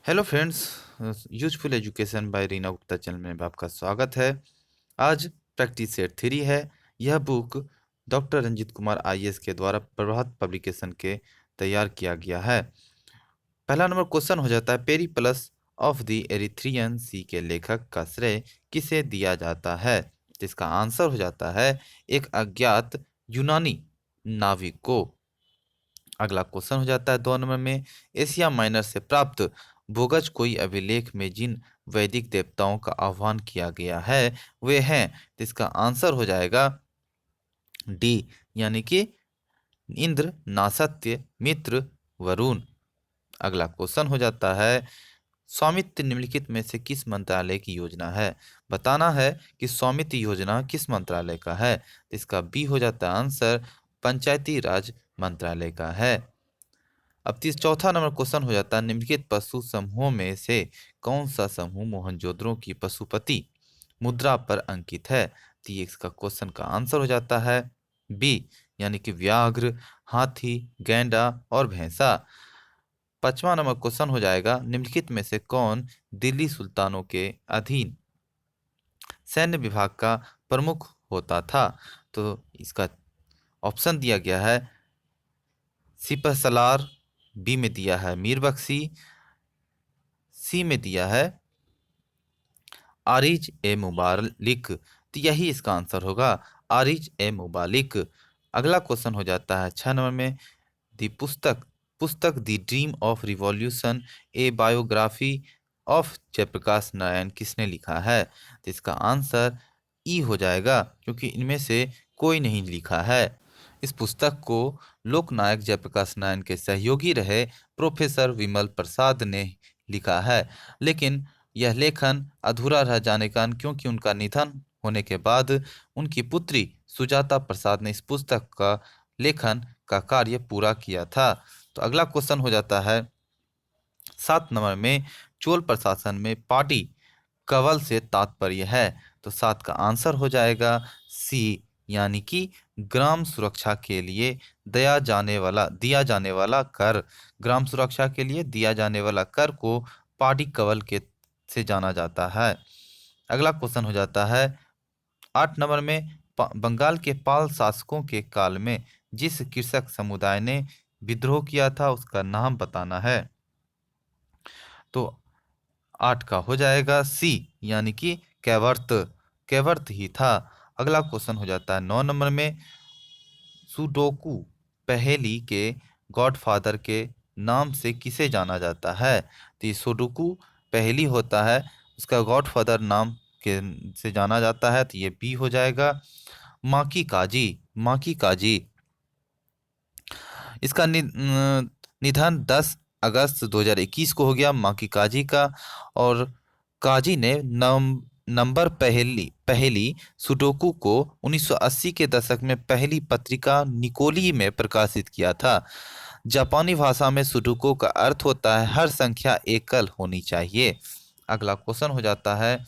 Hello friends, useful education by Reena Gupta channel में आपका स्वागत है। आज प्रैक्टिस सेट 3 है। यह book doctor Ranjit Kumar IAS के द्वारा प्रभात पब्लिकेशन के तैयार किया गया है। पहला नंबर क्वेश्चन हो जाता है, पेरिप्लस ऑफ द एरिथ्रियन सी के लेखक का श्रेय किसे दिया जाता है? जिसका आंसर हो जाता है एक अज्ञात यूनानी नाविक को। अगला क्वेश्चन हो जाता है 2 नंबर में, एशिया माइनर से प्राप्त भोगज कोई अभिलेख में जिन वैदिक देवताओं का आह्वान किया गया है वे हैं। तो इसका आंसर हो जाएगा डी, यानी कि इंद्र, नासत्य, मित्र, वरुण। अगला क्वेश्चन हो जाता है, स्वामित्व निम्नलिखित में से किस मंत्रालय की योजना है? बताना है कि स्वामित्व योजना किस मंत्रालय का है। इसका बी हो जाता है आंसर, पंचायती राज मंत्रालय का है। अब चौथा नंबर क्वेश्चन हो जाता है, निम्नलिखित पशु समूहों में से कौन सा समूह मोहनजोदड़ो की पशुपति मुद्रा पर अंकित है? तो ये इसका क्वेश्चन का आंसर हो जाता है बी, यानी कि व्याघ्र, हाथी, गैंडा और भैंसा। पांचवा नंबर क्वेश्चन हो जाएगा, निम्नलिखित में से कौन दिल्ली सुल्तानों के अधीन सैन्य विभाग का प्रमुख होता था? तो इसका ऑप्शन दिया गया है सिपह सलार, बी में दिया है मीर बख्शी, सी में दिया है आरिज ए मुबालिक। तो यही इसका आंसर होगा, आरिज ए मुबालिक। अगला क्वेश्चन हो जाता है 6 नंबर में, दी पुस्तक पुस्तक the dream of revolution a biography of Jayaprakash Narayan किसने लिखा है? तो इसका आंसर ई हो जाएगा, क्योंकि इनमें से कोई नहीं लिखा है। इस पुस्तक को लोकनायक जयप्रकाश नारायण के सहयोगी रहे प्रोफेसर विमल प्रसाद ने लिखा है, लेकिन यह लेखन अधूरा रह जाने का कारण क्योंकि उनका निधन होने के बाद उनकी पुत्री सुजाता प्रसाद ने इस पुस्तक का लेखन का कार्य पूरा किया था। तो अगला क्वेश्चन हो जाता है 7 नंबर में, चोल प्रशासन में पार्टी कवल से तात्पर्य है। तो 7 का आंसर हो जाएगा सी, यानी कि ग्राम सुरक्षा के लिए दिया जाने वाला कर। ग्राम सुरक्षा के लिए दिया जाने वाला कर को पार्टी कवल के से जाना जाता है। अगला क्वेश्चन हो जाता है 8 नंबर में, बंगाल के पाल शासकों के काल में जिस कृषक समुदाय ने विद्रोह किया था उसका नाम बताना है। तो 8 का हो जाएगा सी, यानी कि कैवर्त। कैवर्त ही था। अगला क्वेश्चन हो जाता है 9 नंबर में, सुडोकू पहेली के गॉडफादर के नाम से किसे जाना जाता है? तो ये सुडोकू पहेली होता है, उसका गॉडफादर नाम के से जाना जाता है। तो ये बी हो जाएगा, माकी काजी। माकी काजी। इसका निधन 10 अगस्त 2021 को हो गया, माकी काजी का। और काजी ने नंबर पहेली पहेली सुडोकू को 1980 के दशक में पहली पत्रिका निकोली में प्रकाशित किया था। जापानी भाषा में सुडोकू का अर्थ होता है हर संख्या एकल होनी चाहिए। अगला क्वेश्चन हो जाता है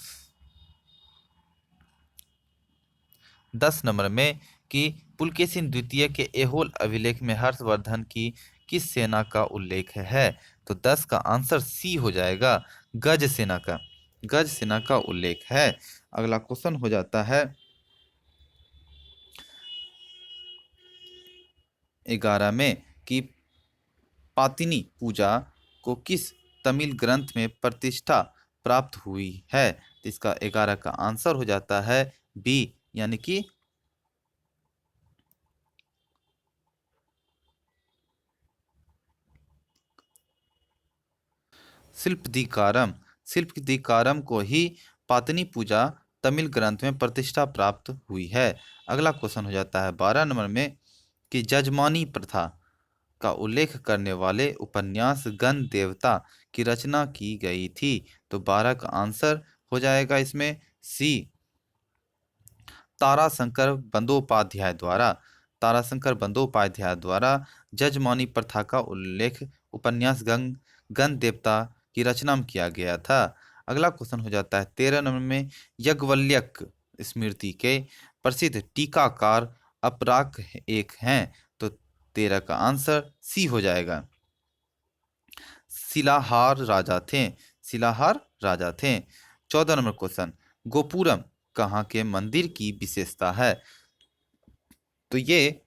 10 नंबर में, कि पुलकेशिन द्वितीय के एहोल अभिलेख में हर्षवर्धन की किस सेना का उल्लेख है? तो 10 का आंसर सी हो जाएगा, गज सेना का। गज सेना का उल्लेख है। अगला क्वेश्चन हो जाता है 11 में, कि पातिनी पूजा को किस तमिल ग्रंथ में प्रतिष्ठा प्राप्त हुई है? तो इसका 11 का आंसर हो जाता है बी, यानी कि शिल्पदीकारम। शिल्पदीकारम को ही पातनी पूजा तमिल ग्रंथ में प्रतिष्ठा प्राप्त हुई है। अगला क्वेश्चन हो जाता है 12 नंबर में, कि जजमानी प्रथा का उल्लेख करने वाले उपन्यास गण देवता की रचना की गई थी। तो 12 का आंसर हो जाएगा इसमें सी, ताराशंकर बंदोपाध्याय द्वारा। ताराशंकर बंदोपाध्याय द्वारा जजमानी प्रथा का उल्लेख उपन्यास गण देवता की रचना में किया गया था। अगला क्वेश्चन हो जाता है 13 नंबर में, याज्ञवल्क्य स्मृति के प्रसिद्ध टीकाकार अपराक एक हैं। तो 13 का आंसर सी हो जाएगा। शिलाहार राजा थे। शिलाहार राजा थे। 14 नंबर क्वेश्चन, गोपुरम कहाँ के मंदिर की विशेषता है? तो ये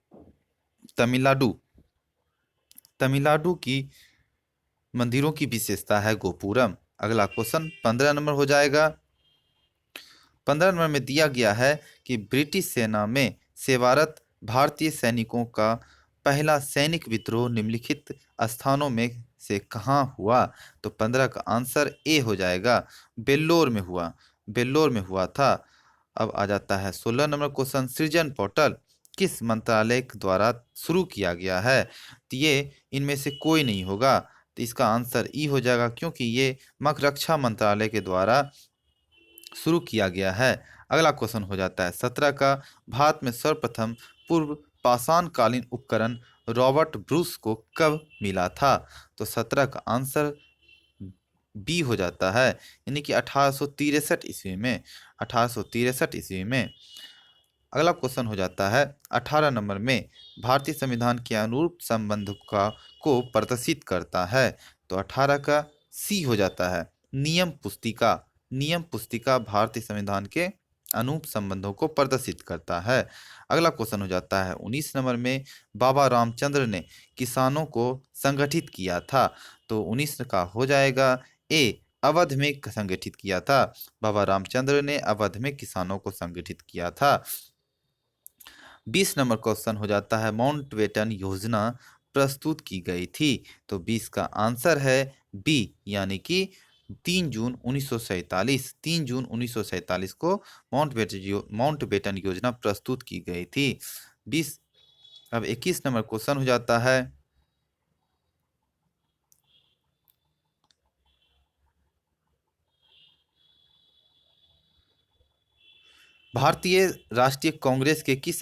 तमिलनाडु तमिलनाडु की मंदिरों की विशेषता है गोपुरम। अगला क्वेश्चन 15 नंबर हो जाएगा। 15 नंबर में दिया गया है कि ब्रिटिश सेना में सेवारत भारतीय सैनिकों का पहला सैनिक विद्रोह निम्नलिखित स्थानों में से कहाँ हुआ? तो 15 का आंसर ए हो जाएगा, बेल्लोर में हुआ। बेल्लोर में हुआ था। अब आ जाता है 16 नंबर क्वेश्चन, सृजन पोर्टल किस मंत्रालय के द्वारा शुरू किया गया है? तो ये इनमें से कोई नहीं होगा, तो इसका आंसर ई हो जाएगा, क्योंकि ये मक रक्षा मंत्रालय के द्वारा शुरू किया गया है। अगला क्वेश्चन हो जाता है 17 का, भारत में सर्वप्रथम पूर्व पाषाणकालीन उपकरण रॉबर्ट ब्रूस को कब मिला था? तो 17 का आंसर बी हो जाता है, यानी कि 1863 ईस्वी में। 1863 ईस्वी में। अगला क्वेश्चन हो जाता है 18 नंबर में, भारतीय संविधान के अनुरूप संबंध का को प्रदर्शित करता है? तो 18 का सी हो जाता है, नियम पुस्तिका। नियम पुस्तिका भारतीय संविधान के अनुरूप संबंधों को प्रदर्शित करता है। अगला क्वेश्चन हो जाता है 19 नंबर में, बाबा रामचंद्र ने किसानों को संगठित किया था? तो 19 का हो जाएगा ए, अवध में संगठित किया था। बाबा रामचंद्र ने अवध में किसानों को संगठित किया था। 20 नंबर क्वेश्चन हो जाता है, माउंटबेटन योजना प्रस्तुत की गई थी? तो 20 का आंसर है बी, यानी कि 3 जून 1947। 3 जून 1947 को माउंटबेटन योजना प्रस्तुत की गई थी। 20। अब 21 नंबर क्वेश्चन हो जाता है, भारतीय राष्ट्रीय कांग्रेस के किस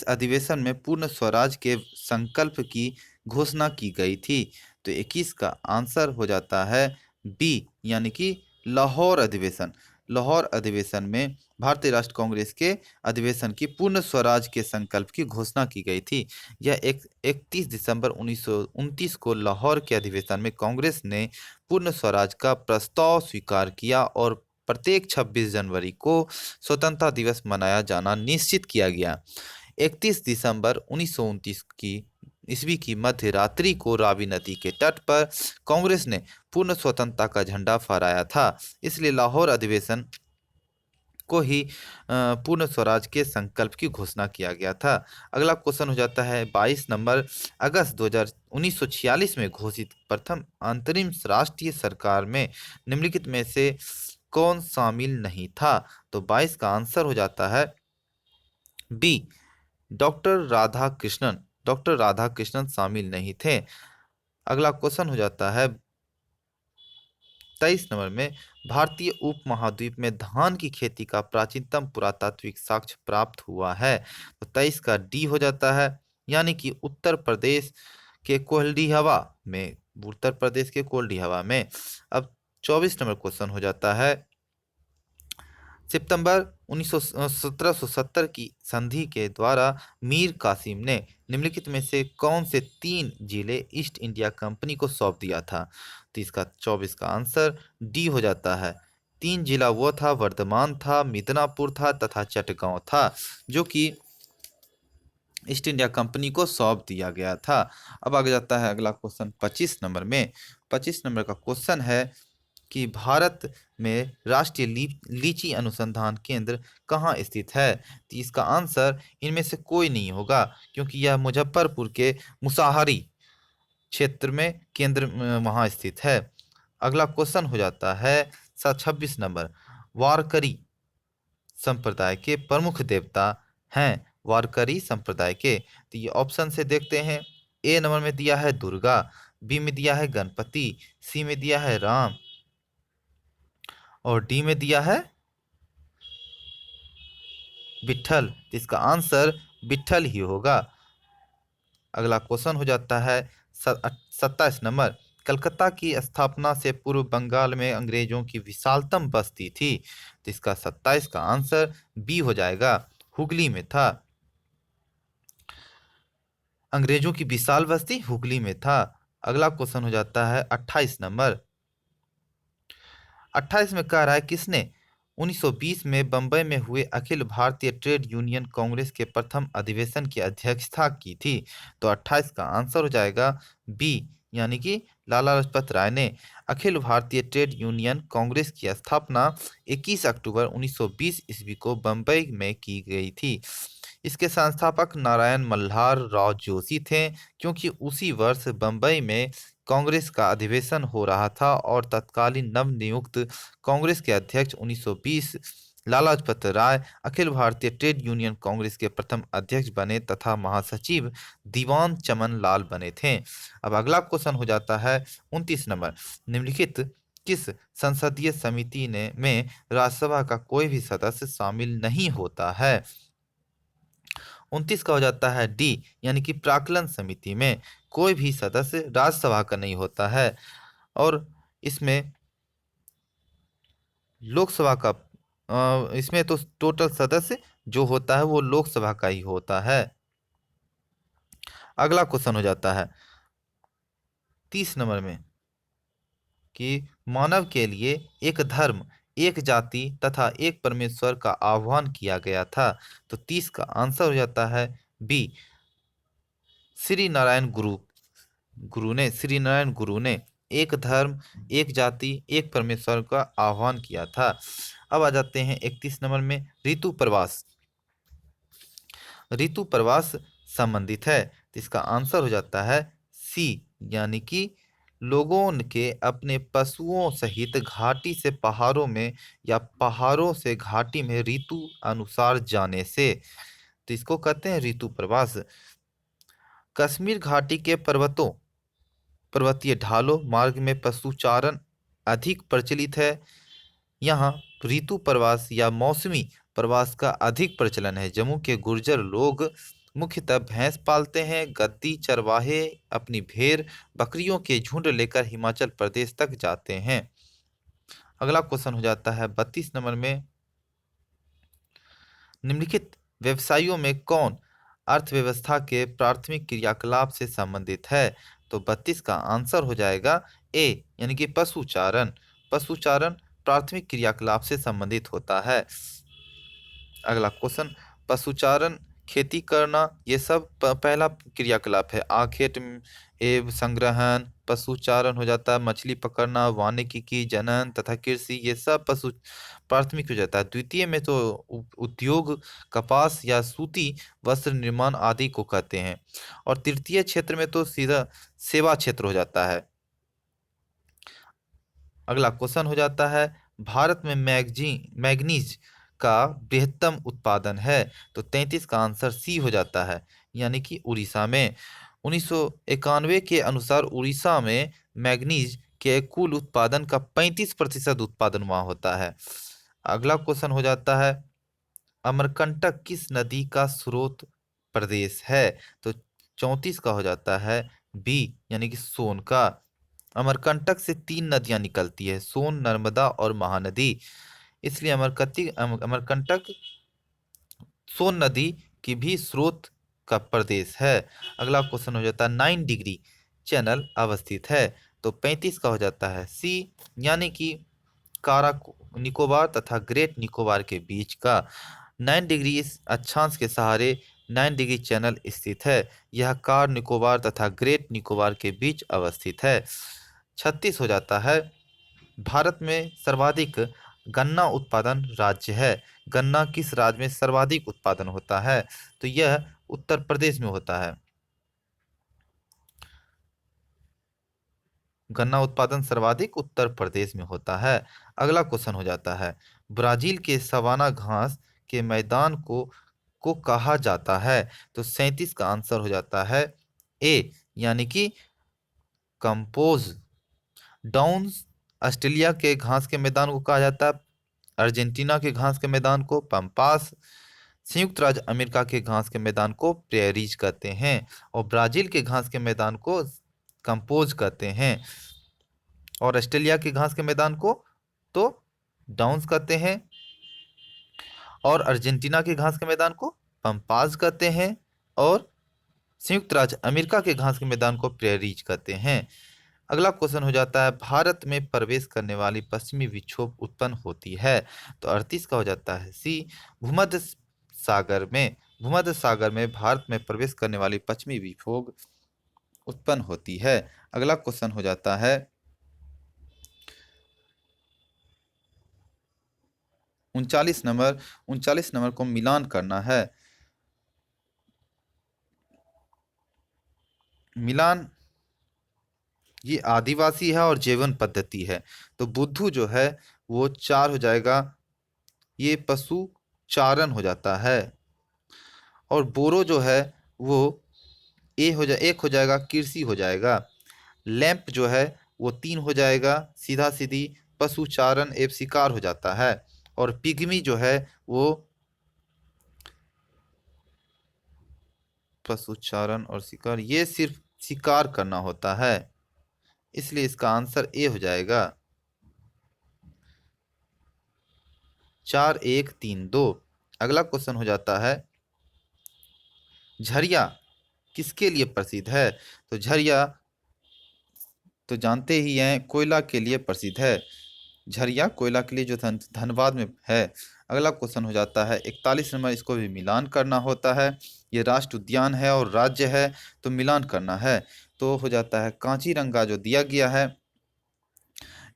अधिवेशन में पूर्ण स्वराज के संकल्प की घोषणा की गई थी? तो 21 का आंसर हो जाता है बी, यानी कि लाहौर अधिवेशन। लाहौर अधिवेशन में भारतीय राष्ट्र कांग्रेस के अधिवेशन की पूर्ण स्वराज के संकल्प की घोषणा की गई थी। यह 31 दिसंबर 1929 को लाहौर के अधिवेशन में कांग्रेस ने पूर्ण स्वराज का प्रस्ताव स्वीकार किया और प्रत्येक 26 जनवरी को स्वतंत्रता दिवस मनाया जाना निश्चित किया गया। 31 दिसंबर 1929 की ईस्वी की मध्य रात्रि को रावी नदी के तट पर कांग्रेस ने पूर्ण स्वतंत्रता का झंडा फहराया था। इसलिए लाहौर अधिवेशन को ही पूर्ण स्वराज के संकल्प की घोषणा किया गया था। अगला क्वेश्चन हो जाता है 22 नंबर, अगस्त 1946 में घोषित प्रथम अंतरिम राष्ट्रीय सरकार में निम्नलिखित में से कौन शामिल नहीं था? तो 22 का आंसर हो जाता है B, doctor Radhakrishnan. Doctor Radhakrishnan शामिल नहीं थे। अगला क्वेश्चन हो जाता है 23 नंबर में, भारतीय उपमहाद्वीप में धान की खेती का प्राचीनतम पुरातात्विक साक्ष्य प्राप्त हुआ है? तो 23 का डी हो जाता है, यानी कि उत्तर प्रदेश के कोल्डिहवा में। उत्तर प्रदेश के कोल्डिहवा में। अब 24 नंबर क्वेश्चन हो जाता है, सितंबर 1770 की संधि के द्वारा मीर कासिम ने निम्नलिखित में से कौन से 3 जिले ईस्ट इंडिया कंपनी को सौंप दिया था? तो इसका 24 का आंसर डी हो जाता है। 3 जिला वो था, वर्धमान था, मिदनापुर था तथा चटगांव था, जो कि ईस्ट इंडिया कंपनी को सौंप दिया गया था। अब आगे जाता है अगला क्वेश्चन 25 नंबर में। 25 नंबर का क्वेश्चन है कि भारत में राष्ट्रीय लीची अनुसंधान केंद्र कहाँ स्थित है? तो इसका आंसर इनमें से कोई नहीं होगा, क्योंकि यह मुजफ्फरपुर के मुसाहरी क्षेत्र में केंद्र वहाँ स्थित है। अगला क्वेश्चन हो जाता है 26 नंबर, वारकरी संप्रदाय के प्रमुख देवता हैं? वारकरी संप्रदाय के, तो ये ऑप्शन से देखते हैं। ए नंबर में दिया है दुर्गा, बी में दिया है गणपति, सी में दिया है राम और डी में दिया है विट्ठल। तो इसका आंसर विट्ठल ही होगा। अगला क्वेश्चन हो जाता है 27 नंबर, कलकत्ता की स्थापना से पूर्व बंगाल में अंग्रेजों की विशालतम बस्ती थी? तो इसका 27 का आंसर बी हो जाएगा, हुगली में था। अंग्रेजों की विशाल बस्ती हुगली में था। अगला क्वेश्चन हो जाता है 28 नंबर। 28 में कह रहा है किसने 1920 में बंबई में हुए अखिल भारतीय ट्रेड यूनियन कांग्रेस के प्रथम अधिवेशन की अध्यक्षता की थी। तो 28 का आंसर हो जाएगा बी, यानी कि लाला लाजपत राय ने। अखिल भारतीय ट्रेड यूनियन कांग्रेस की स्थापना 21 अक्टूबर 1920 ईस्वी को बंबई में की गई थी। इसके संस्थापक नारायण मल्हार राव जोशी थे, क्योंकि उसी वर्ष बंबई में कांग्रेस का अधिवेशन हो रहा था और तत्कालीन नवनियुक्त कांग्रेस के अध्यक्ष 1920 लाला लाजपत राय अखिल भारतीय ट्रेड यूनियन कांग्रेस के प्रथम अध्यक्ष बने तथा महासचिव दीवान चमन लाल बने थे। अब अगला क्वेश्चन हो जाता है 29 नंबर। निम्नलिखित किस संसदीय समिति ने में राज्यसभा का कोई भी सदस्य शामिल नहीं होता है? 29 का हो जाता है डी, यानी कि प्राक्कलन समिति में कोई भी सदस्य राज्यसभा का नहीं होता है। और इसमें लोकसभा का इसमें तो टोटल सदस्य जो होता है वो लोकसभा का ही होता है। अगला क्वेश्चन हो जाता है 30 नंबर में कि मानव के लिए एक धर्म, एक जाति तथा एक परमेश्वर का आह्वान किया गया था। तो 30 का आंसर हो जाता है बी, श्री नारायण श्री नारायण गुरु ने एक धर्म, एक जाति, एक परमेश्वर का आह्वान किया था। अब आ जाते हैं 31 नंबर में, ऋतु प्रवास। ऋतु प्रवास संबंधित है, तो इसका आंसर हो जाता है सी, यानी कि लोगों के अपने पशुओं सहित घाटी से पहाड़ों में या पहाड़ों से घाटी में ऋतु अनुसार जाने से, तो इसको कहते हैं ऋतु प्रवास। कश्मीर घाटी के पर्वतीय ढालों मार्ग में पशुचारण अधिक प्रचलित है। यहाँ ऋतु प्रवास या मौसमी प्रवास का अधिक प्रचलन है। जम्मू के गुर्जर लोग मुख्यतः भैंस पालते हैं। गद्दी चरवाहे अपनी भेड़ बकरियों के झुंड लेकर हिमाचल प्रदेश तक जाते हैं। अगला क्वेश्चन हो जाता है 32 नंबर में, निम्नलिखित व्यवसायों में कौन अर्थव्यवस्था के प्राथमिक क्रियाकलाप से संबंधित है? तो 32 का आंसर हो जाएगा ए, यानी कि पशुचारण। पशुचारण प्राथमिक क्रियाकलाप से संबंधित होता है। अगला क्वेश्चन, पशुचारण, खेती करना, ये सब पहला क्रियाकलाप है। आखेट एवं संग्रहण पशुचारण हो जाता है। मछली पकड़ना, वानिकी, जनन तथा कृषि, ये सब पशु प्राथमिक हो जाता है। द्वितीय में तो उद्योग, कपास या सूती वस्त्र निर्माण आदि को कहते हैं। और तृतीय क्षेत्र में तो सीधा सेवा क्षेत्र हो जाता है। अगला क्वेश्चन हो जाता है, भारत में मैग्नीज का बृहत्तम उत्पादन है। तो 33 का आंसर सी हो जाता है, यानी कि उड़ीसा में। 1991 के अनुसार उड़ीसा में मैग्नीज के कुल उत्पादन का 35% उत्पादन वहां होता है। अगला क्वेश्चन हो जाता है, अमरकंटक किस नदी का स्रोत प्रदेश है? तो 34 का हो जाता है बी, यानी कि सोन का। अमरकंटक से 3 नदियां निकलती है, सोन, नर्मदा और महानदी। इसलिए अमरकंटक सोन नदी की भी स्रोत का प्रदेश है। अगला क्वेश्चन हो जाता है 9 डिग्री चैनल अवस्थित है। तो 35 का हो जाता है सी, यानी कि कारा निकोबार तथा ग्रेट निकोबार के बीच का 9 डिग्री इस अक्षांश के सहारे 9 डिग्री चैनल स्थित है। यह कार निकोबार तथा ग्रेट निकोबार के बीच अवस्थित है। 36 हो जाता है, भारत में सर्वाधिक गन्ना उत्पादन राज्य है। गन्ना किस राज्य में सर्वाधिक उत्पादन होता है? तो यह उत्तर प्रदेश में होता है। गन्ना उत्पादन सर्वाधिक उत्तर प्रदेश में होता है। अगला क्वेश्चन हो जाता है, ब्राजील के सवाना घास के मैदान को कहा जाता है। तो 37 का आंसर हो जाता है ए, यानी कि कंपोज डाउन्स। ऑस्ट्रेलिया के घास के मैदान को कहा जाता है। अर्जेंटीना के घास के मैदान को पंपास। संयुक्त राज्य अमेरिका के घास के मैदान को प्रेरीज कहते हैं। और ब्राजील के घास के मैदान को कंपोज कहते हैं। और ऑस्ट्रेलिया के घास के मैदान को तो डाउन्स कहते हैं। और अर्जेंटीना के घास के मैदान को पंपास कहते हैं। और संयुक्त राज्य अमेरिका के घास के मैदान को प्रेरीज कहते हैं। अगला क्वेश्चन हो जाता है, भारत में प्रवेश करने वाली पश्चिमी विक्षोभ उत्पन्न होती है। तो 38 का हो जाता है सी, भूमध्य सागर में। भूमध्य सागर में भारत में प्रवेश करने वाली पश्चिमी विक्षोभ उत्पन्न होती है। अगला क्वेश्चन हो जाता है 39 नंबर। 39 नंबर को मिलान करना है। मिलान ये आदिवासी है और जीवन पद्धति है। तो बुद्धू जो है वो 4 हो जाएगा, ये पशु चारण हो जाता है। और बोरो जो है वो 1 हो जाएगा, कृषि हो जाएगा। लैंप जो है वो 3 हो जाएगा, सीधा सीधी पशु चारण एवं शिकार हो जाता है। और पिग्मी जो है वो पशु चारण और शिकार, ये सिर्फ शिकार करना होता है, इसलिए इसका आंसर ए हो जाएगा। 4132। अगला क्वेश्चन हो जाता है, झरिया किसके लिए प्रसिद्ध है? तो झरिया तो जानते ही हैं, कोयला के लिए प्रसिद्ध है। झरिया कोयला के लिए जो धनबाद में है। अगला क्वेश्चन हो जाता है 41 नंबर, इसको भी मिलान करना होता है। ये राष्ट्र उद्यान है और राज्य है, तो मिलान करना है। तो हो जाता है कांचीरंगा जो दिया गया है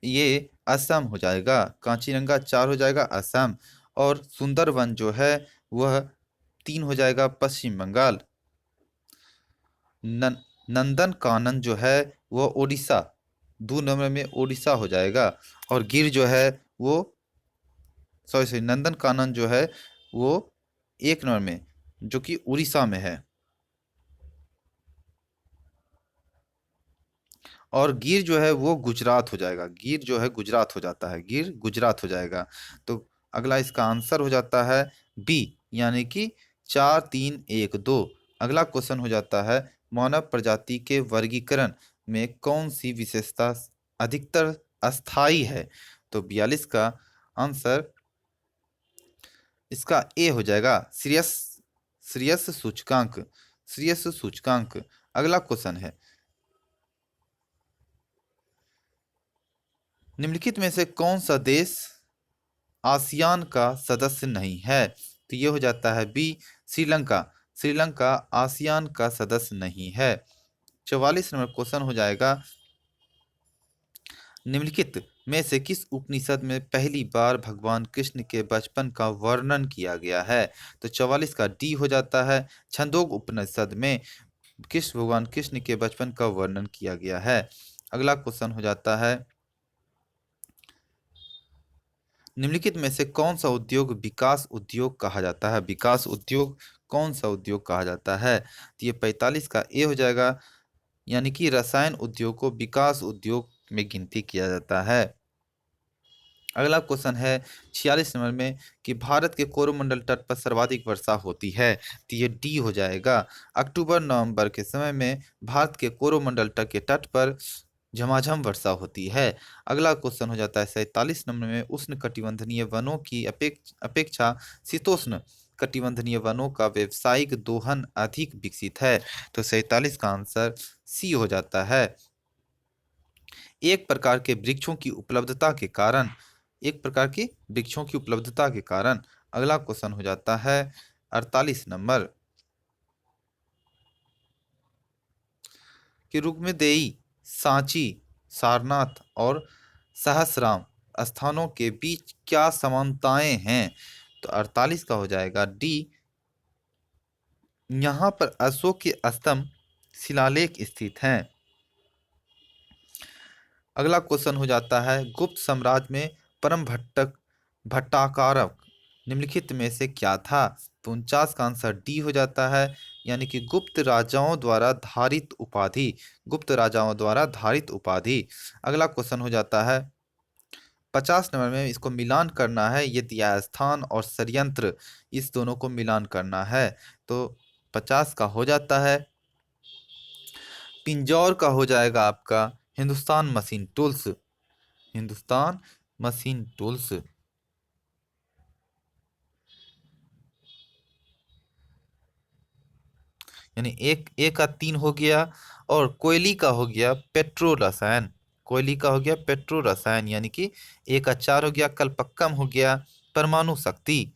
ये असम हो जाएगा। कांचीरंगा 4 हो जाएगा असम। और सुंदरवन जो है वह 3 हो जाएगा पश्चिम बंगाल। नंदन कानन जो है वो उड़ीसा, 2 नंबर में उड़ीसा हो जाएगा। और गिर जो है वो सॉरी सॉरी नंदन कानन जो है वो 1 नंबर में, जो कि उड़ीसा में है। और गिर जो है वो गुजरात हो जाएगा। गिर जो है गुजरात हो जाता है, गिर गुजरात हो जाएगा। तो अगला इसका आंसर हो जाता है बी, यानी कि 4312। अगला क्वेश्चन हो जाता है, मानव प्रजाति के वर्गीकरण में कौन सी विशेषता अधिकतर अस्थाई है? तो 42 का आंसर इसका ए हो जाएगा, श्रेयस श्रेयस सूचकांक। श्रेयस सूचकांक। अगला क्वेश्चन है, निम्नलिखित में से कौन सा देश आसियान का सदस्य नहीं है? तो ये हो जाता है बी, श्रीलंका। श्रीलंका आसियान का सदस्य नहीं है। 44 नंबर क्वेश्चन हो जाएगा, निम्नलिखित में से किस उपनिषद में पहली बार भगवान कृष्ण के बचपन का वर्णन किया गया है? तो 44 का डी हो जाता है, छंदोग उपनिषद में भगवान कृष्ण के बचपन का वर्णन किया गया है। अगला क्वेश्चन हो जाता है, निम्नलिखित में से कौन सा उद्योग विकास उद्योग कहा जाता है? विकास उद्योग कौन सा उद्योग कहा जाता है? तो ये 45 का ए हो जाएगा, यानी कि रसायन उद्योग को विकास उद्योग में गिनती किया जाता है। अगला क्वेश्चन है 46 नंबर में, कि भारत के कोरोमंडल तट पर सर्वाधिक वर्षा होती है? तो ये डी हो जाएगा। अक्टूबर नवंबर के समय में भारत के कोरोमंडल तट के तट पर झमाझम वर्षा होती है। अगला क्वेश्चन हो जाता है 47 नंबर में, उष्ण कटिबंधीय वनों की अपेक्षा शीतोष्ण कटिबंधीय वनों का व्यावसायिक दोहन अधिक विकसित है। तो 47 का आंसर सी हो जाता है। एक प्रकार के वृक्षों की उपलब्धता के कारण एक प्रकार की वृक्षों की उपलब्धता के कारण। अगला क्वेश्चन हो जाता है 48 नंबर, कि रुक्मदेई, सांची, सारनाथ और सहस्राम स्थानों के बीच क्या समानताएं हैं? तो 48 का हो जाएगा डी, यहाँ पर अशोक के स्तंभ शिलालेख स्थित हैं। अगला क्वेश्चन हो जाता है, गुप्त साम्राज्य में परम भट्टाकारक निम्नलिखित में से क्या था? तो 49 का आंसर डी हो जाता है, यानी कि गुप्त राजाओं द्वारा धारित उपाधि। गुप्त राजाओं द्वारा धारित उपाधि। अगला क्वेश्चन हो जाता है 50 नंबर में, इसको मिलान करना है, ये दिया है स्थान और षड्यंत्र, इस दोनों को मिलान करना है। तो 50 का हो जाता है, पिंजौर का हो जाएगा आपका Hindustan machine tools. Hindustan machine tools. यानी एक ए का 3 हो गया, और कोयली का हो गया पेट्रो रसायन। कोयली का हो गया पेट्रो रसायन, यानी कि ए का 4 हो गया, कलपक्कम हो गया परमाणु शक्ति,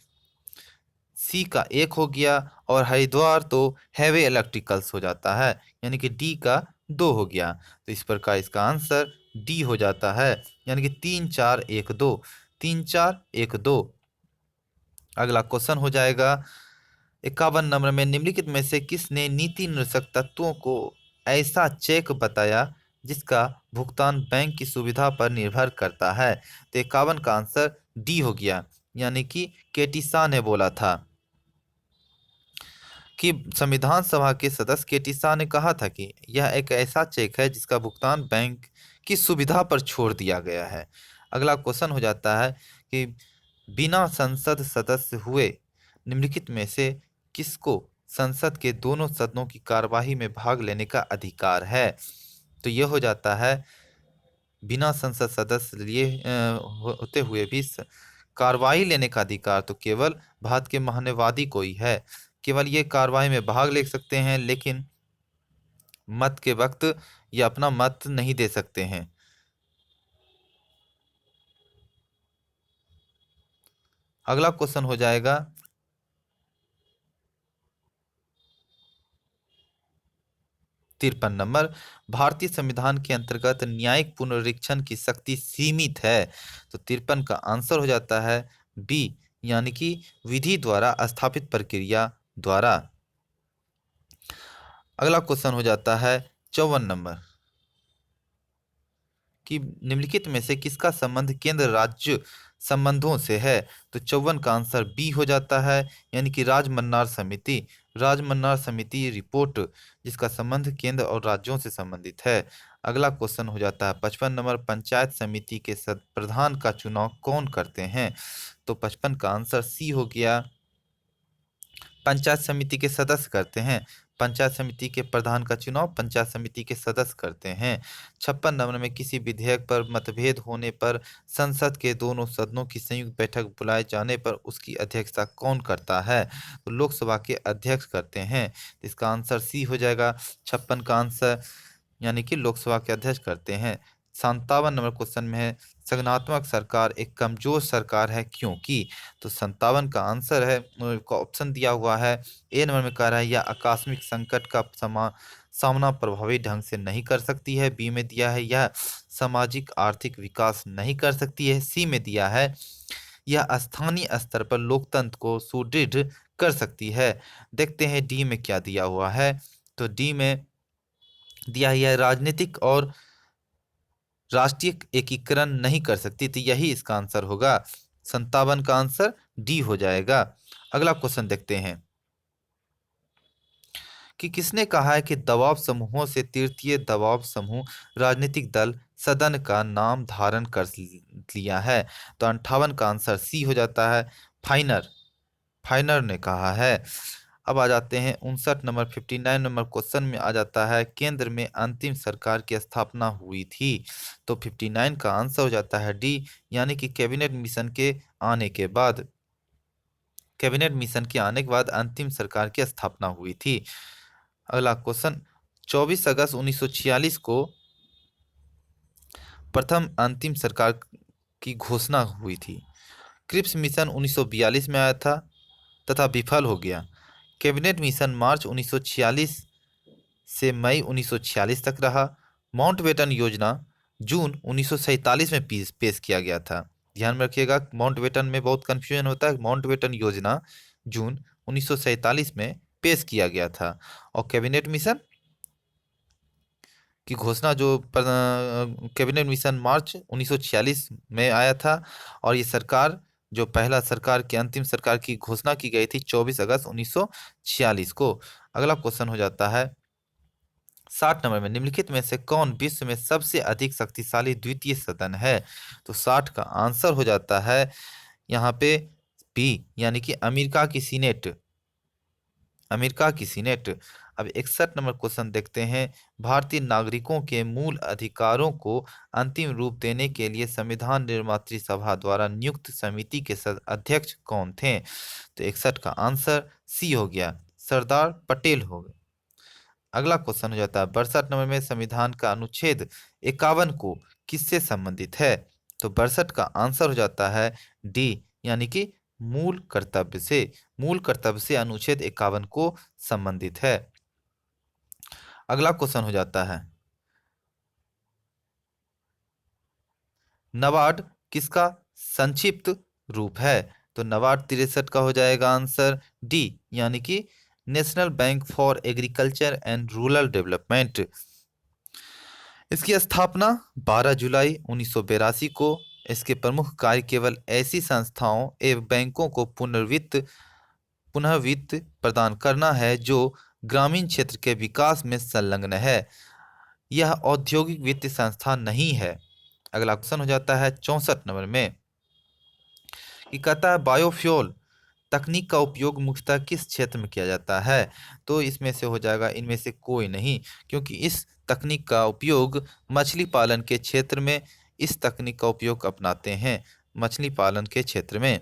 सी का 1 हो गया, और हरिद्वार तो हैवी इलेक्ट्रिकल्स हो जाता है, यानी कि डी का 2 हो गया। तो इस प्रकार इसका आंसर डी हो जाता है, यानी कि 3 4 1 2, 3 4 1 2। अगला क्वेश्चन हो जाएगा 51 नंबर में, निम्नलिखित में से किसने नीति निर्देशक तत्वों को ऐसा चेक बताया जिसका भुगतान बैंक की सुविधा पर निर्भर करता है? तो 51 का आंसर डी हो गया, यानी कि केटी शाह ने बोला था कि संविधान सभा के सदस्य केटी शाह ने कहा था कि यह एक ऐसा चेक है जिसका भुगतान बैंक की सुविधा पर छोड़ दिया गया है। अगला क्वेश्चन हो जाता है कि बिना संसद सदस्य हुए निम्नलिखित में से किसको संसद के दोनों सदनों की कार्यवाही में भाग लेने का अधिकार है? तो यह हो जाता है बिना संसद सदस्य लिए होते हुए भी कार्रवाई लेने का अधिकार तो केवल भारत के महान्यवादी को ही है। केवल ये कार्रवाई में भाग ले सकते हैं, लेकिन मत के वक्त ये अपना मत नहीं दे सकते हैं। अगला क्वेश्चन हो जाएगा 53 नंबर, भारतीय संविधान के अंतर्गत न्यायिक पुनरीक्षण की शक्ति सीमित है। तो 53 का आंसर हो जाता है बी, यानी कि विधि द्वारा स्थापित प्रक्रिया द्वारा। अगला क्वेश्चन हो जाता है 54 नंबर, कि निम्नलिखित में से किसका संबंध केंद्र राज्य संबंधों से है? तो 54 का आंसर बी हो जाता है, यानी कि राजमन्नार समिति। राजमन्नार समिति रिपोर्ट जिसका संबंध केंद्र और राज्यों से संबंधित है। अगला क्वेश्चन हो जाता है 55 नंबर, पंचायत समिति के प्रधान का चुनाव कौन करते हैं? तो 55 का आंसर सी हो गया, पंचायत समिति के सदस्य करते हैं। पंचायत समिति के प्रधान का चुनाव पंचायत समिति के सदस्य करते हैं। 56 नंबर में, किसी विधेयक पर मतभेद होने पर संसद के दोनों सदनों की संयुक्त बैठक बुलाए जाने पर उसकी अध्यक्षता कौन करता है? तो लोकसभा के अध्यक्ष करते हैं। इसका आंसर सी हो जाएगा 56 का आंसर, यानी कि लोकसभा के अध्यक्ष करते हैं। 57 नंबर क्वेश्चन में है, संगठनात्मक सरकार एक कमजोर सरकार है क्योंकि? तो 57 का आंसर है, का ऑप्शन दिया हुआ है। ए नंबर में कह रहा है यह आकस्मिक संकट का सामना प्रभावी ढंग से नहीं कर सकती है। बी में दिया है यह सामाजिक आर्थिक विकास नहीं कर सकती है। सी में दिया है यह स्थानीय स्तर पर लोकतंत्र को सुदृढ़ कर सकती है। देखते हैं डी में क्या दिया हुआ है। तो डी में दिया है यह राजनीतिक और राष्ट्रीय एकीकरण नहीं कर सकती। तो यही इसका आंसर होगा, 57 का आंसर डी हो जाएगा। अगला क्वेश्चन देखते हैं कि किसने कहा है कि दबाव समूहों से तृतीय दबाव समूह राजनीतिक दल सदन का नाम धारण कर लिया है? तो 58 का आंसर सी हो जाता है, फाइनर। फाइनर ने कहा है। अब आ जाते हैं 59 नंबर, 59 नंबर क्वेश्चन में आ जाता है, केंद्र में अंतिम सरकार की स्थापना हुई थी। तो 59 का आंसर हो जाता है डी, यानी कि कैबिनेट मिशन के आने के बाद। कैबिनेट मिशन के आने के बाद अंतिम सरकार की स्थापना हुई थी। अगला क्वेश्चन, 24 अगस्त 1946 को प्रथम अंतिम सरकार की घोषणा हुई थी। क्रिप्स मिशन 1942 में आया था तथा विफल हो गया। कैबिनेट मिशन मार्च 1946 से मई 1946 तक रहा। माउंटबेटन योजना जून 1947 में पेश किया गया था। ध्यान में रखिएगा, माउंटबेटन में बहुत कंफ्यूजन होता है। माउंटबेटन योजना जून 1947 में पेश किया गया था, और कैबिनेट मिशन की घोषणा जो कैबिनेट मिशन मार्च 1946 में आया था, और ये सरकार जो पहला सरकार की अंतिम सरकार की घोषणा की गई थी 24 अगस्त 1946 को। अगला क्वेश्चन हो जाता है 60 नंबर में, निम्नलिखित में से कौन विश्व में सबसे अधिक शक्तिशाली द्वितीय सदन है? तो 60 का आंसर हो जाता है यहाँ पे बी, यानी कि अमेरिका की सीनेट। अमेरिका की सीनेट। अब 61 नंबर क्वेश्चन देखते हैं, भारतीय नागरिकों के मूल अधिकारों को अंतिम रूप देने के लिए संविधान निर्मात्री सभा द्वारा नियुक्त समिति के अध्यक्ष कौन थे? तो 61 का आंसर सी हो गया, सरदार पटेल हो गए। अगला क्वेश्चन हो जाता है 62 नंबर में संविधान का अनुच्छेद 51 को किससे संबंधित है? तो 62 का आंसर हो जाता है डी, यानी कि मूल कर्तव्य से। मूल कर्तव्य से अनुच्छेद 51 को संबंधित है। अगला क्वेश्चन हो जाता है नबार्ड किसका संक्षिप्त रूप है? तो नबार्ड 63 का हो जाएगा आंसर डी, यानी कि national bank for agriculture and rural development. इसकी स्थापना 12 जुलाई 1982 को। इसके प्रमुख कार्य केवल ऐसी संस्थाओं एवं बैंकों को पुनः वित्त प्रदान करना है जो ग्रामीण क्षेत्र के विकास में संलग्न है। यह औद्योगिक वित्तीय संस्था नहीं है। अगला क्वेश्चन हो जाता है 64 नंबर में कि कहता है बायोफ्यूल तकनीक का उपयोग मुख्यतः किस क्षेत्र में किया जाता है? तो इसमें से हो जाएगा इनमें से कोई नहीं, क्योंकि इस तकनीक का उपयोग मछली पालन के क्षेत्र में इस तकनीक का उपयोग अपनाते हैं, मछली पालन के क्षेत्र में।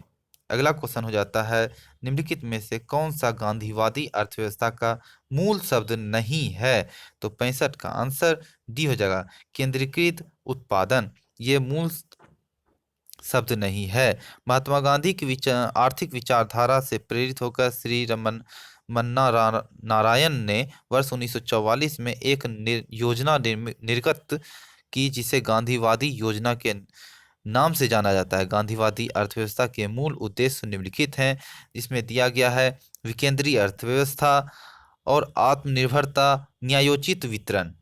अगला क्वेश्चन हो जाता है निम्नलिखित में से कौन सा गांधीवादी अर्थव्यवस्था का मूल शब्द नहीं है? तो 65 का आंसर डी हो जाएगा, केंद्रीकृत उत्पादन। ये मूल शब्द नहीं है। महात्मा गांधी की आर्थिक विचारधारा से प्रेरित होकर श्री रमन मन्ना नारायण ने वर्ष 1944 में एक योजना निर्गत की जिसे गांधीवादी योजना के नाम से जाना जाता है। गांधीवादी अर्थव्यवस्था के मूल उद्देश्य निम्नलिखित हैं, जिसमें दिया गया है विकेंद्रीय अर्थव्यवस्था और आत्मनिर्भरता, न्यायोचित वितरण।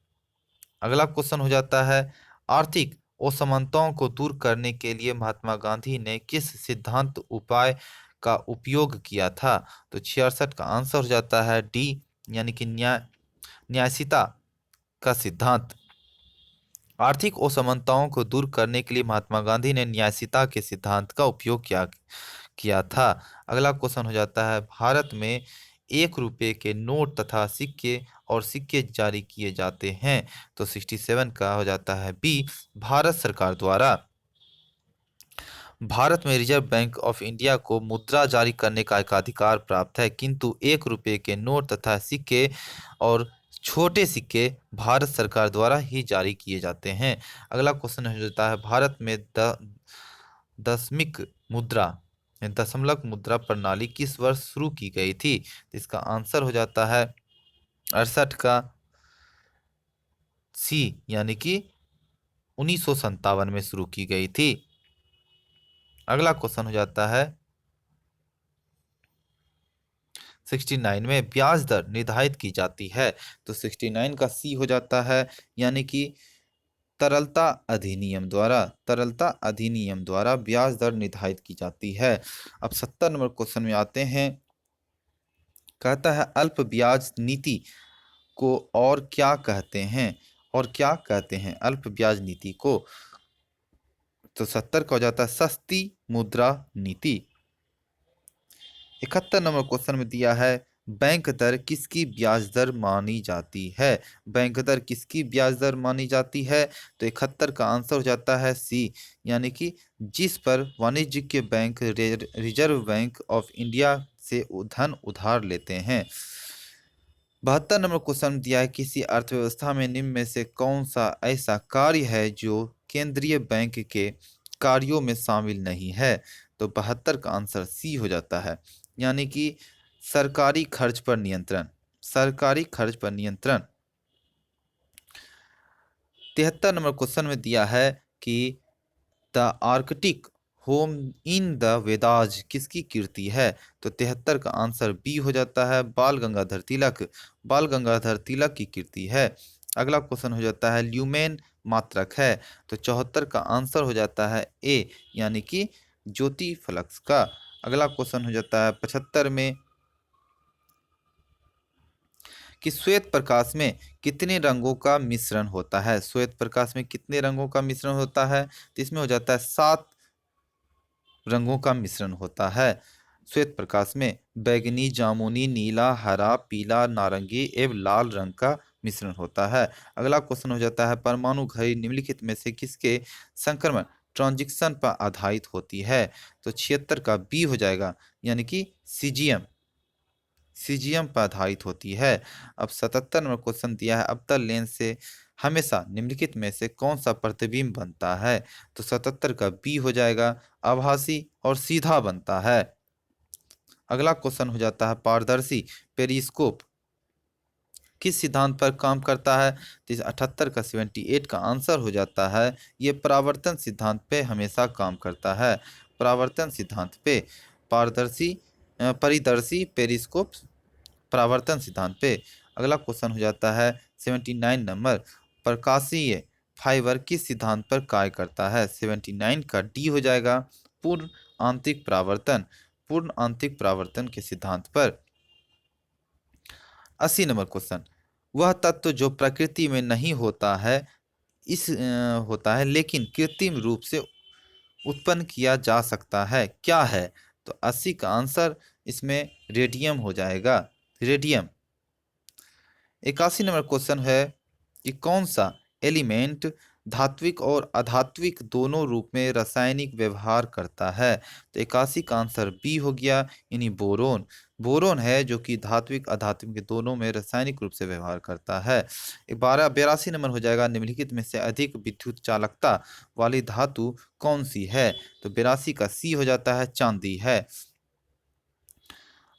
अगला क्वेश्चन हो जाता है आर्थिक असमानताओं को दूर करने के लिए महात्मा गांधी ने किस सिद्धांत उपाय का उपयोग किया था? तो 66 का आंसर हो जाता है डी, यानी कि न्यायशीता का सिद्धांत। आर्थिक असमानताओं को दूर करने के लिए महात्मा गांधी ने न्यायशीता के सिद्धांत का उपयोग किया था। अगला क्वेश्चन हो जाता है भारत में 1 रुपए के नोट तथा सिक्के और सिक्के जारी किए जाते हैं। तो 67 का हो जाता है बी, भारत सरकार द्वारा। भारत में रिजर्व बैंक ऑफ इंडिया को मुद्रा जारी करने का एकाधिकार प्राप्त है, किंतु 1 रुपए के नोट तथा सिक्के और छोटे सिक्के भारत सरकार द्वारा ही जारी किए जाते हैं। अगला क्वेश्चन हो जाता है भारत में दशमिक मुद्रा दशमलव मुद्रा प्रणाली किस वर्ष शुरू की गई थी? तो इसका आंसर हो जाता है 68 का सी, यानी कि 1957 में शुरू की गई थी। अगला क्वेश्चन हो जाता है 69 में ब्याज दर निर्धारित की जाती है। तो 69 का सी हो जाता है, यानी कि तरलता अधिनियम द्वारा ब्याज दर निर्धारित की जाती है। अब 70 नंबर क्वेश्चन में आते हैं। कहता है अल्प ब्याज नीति को और क्या कहते हैं? अल्प ब्याज नीति को? तो 70 का हो जाता है सस्ती मुद्रा नीति। 71 नंबर क्वेश्चन में दिया है बैंक दर किसकी ब्याज दर मानी जाती है? बैंक दर किसकी ब्याज दर मानी जाती है? तो 71 का आंसर हो जाता है सी, यानी कि जिस पर वाणिज्यिक bank reserve bank of India से धन उधार लेते हैं। 72 नंबर क्वेश्चन दिया है किसी अर्थव्यवस्था में निम्न में से कौन सा ऐसा कार्य है जो केंद्रीय बैंक के कार्यों में शामिल नहीं है? तो 72 का आंसर सी हो जाता है, यानी कि सरकारी खर्च पर नियंत्रण। 73 नंबर क्वेश्चन में दिया है कि the Arctic home in the Vedas किसकी कीर्ति है? तो 73 का आंसर बी हो जाता है, बाल गंगाधर तिलक की कीर्ति है। अगला क्वेश्चन हो जाता है ल्यूमेन मात्रक है। तो 74 का आंसर हो जाता है ए, यानी कि ज्योति फ्लक्स का। अगला क्वेश्चन हो जाता है 75 में कि श्वेत प्रकाश में कितने रंगों का मिश्रण होता है? श्वेत प्रकाश में कितने रंगों का मिश्रण होता है? तो इसमें हो जाता है 7 रंगों का मिश्रण होता है। श्वेत प्रकाश में बैगनी, जामुनी, नीला, हरा, पीला, नारंगी एवं लाल रंग का मिश्रण होता है। अगला क्वेश्चन हो जाता है परमाणु घड़ी निम्नलिखित में से किसके संक्रमण ट्रांजिशन पर आधारित होती है? तो 76 का बी हो जाएगा, यानी कि सीजियम। सीजियम पर आधारित होती है। अब 77 नंबर क्वेश्चन दिया है, अवतल लेंस से हमेशा निम्नलिखित में से कौन सा प्रतिबिंब बनता है? तो 77 का बी हो जाएगा, आभासी और सीधा बनता है। अगला क्वेश्चन हो जाता है, पारदर्शी पेरिस्कोप किस सिद्धांत पर काम करता है? तो इस 78 का 78 का आंसर हो जाता है, ये परावर्तन सिद्धांत पे हमेशा काम करता है। परावर्तन सिद्धांत पे पारदर्शी परिदर्शी पेरिस्कोप परावर्तन सिद्धांत पे। अगला क्वेश्चन हो जाता है 79 नंबर, प्रकाशीय फाइबर किस सिद्धांत पर कार्य करता है? 79 का डी हो जाएगा, पूर्ण आंतरिक परावर्तन, पूर्ण आंतरिक परावर्तन के सिद्धांत पर। 80 नंबर क्वेश्चन, वह तत्व जो प्रकृति में नहीं होता है होता है लेकिन कृत्रिम रूप से उत्पन्न किया जा सकता है, क्या है? तो 80 का आंसर इसमें रेडियम हो जाएगा, रेडियम। 81 नंबर क्वेश्चन है कि कौन सा एलिमेंट धात्विक और अधात्विक दोनों रूप में रासायनिक व्यवहार करता है? तो 81 का आंसर बी हो गया, यानी बोरोन। बोरोन है जो कि धात्विक अधात्विक के दोनों में रासायनिक रूप से व्यवहार करता है। 82 नंबर हो जाएगा, निम्नलिखित में से अधिक विद्युत चालकता वाली धातु कौन सी है? तो 82 का सी हो जाता है, चांदी है।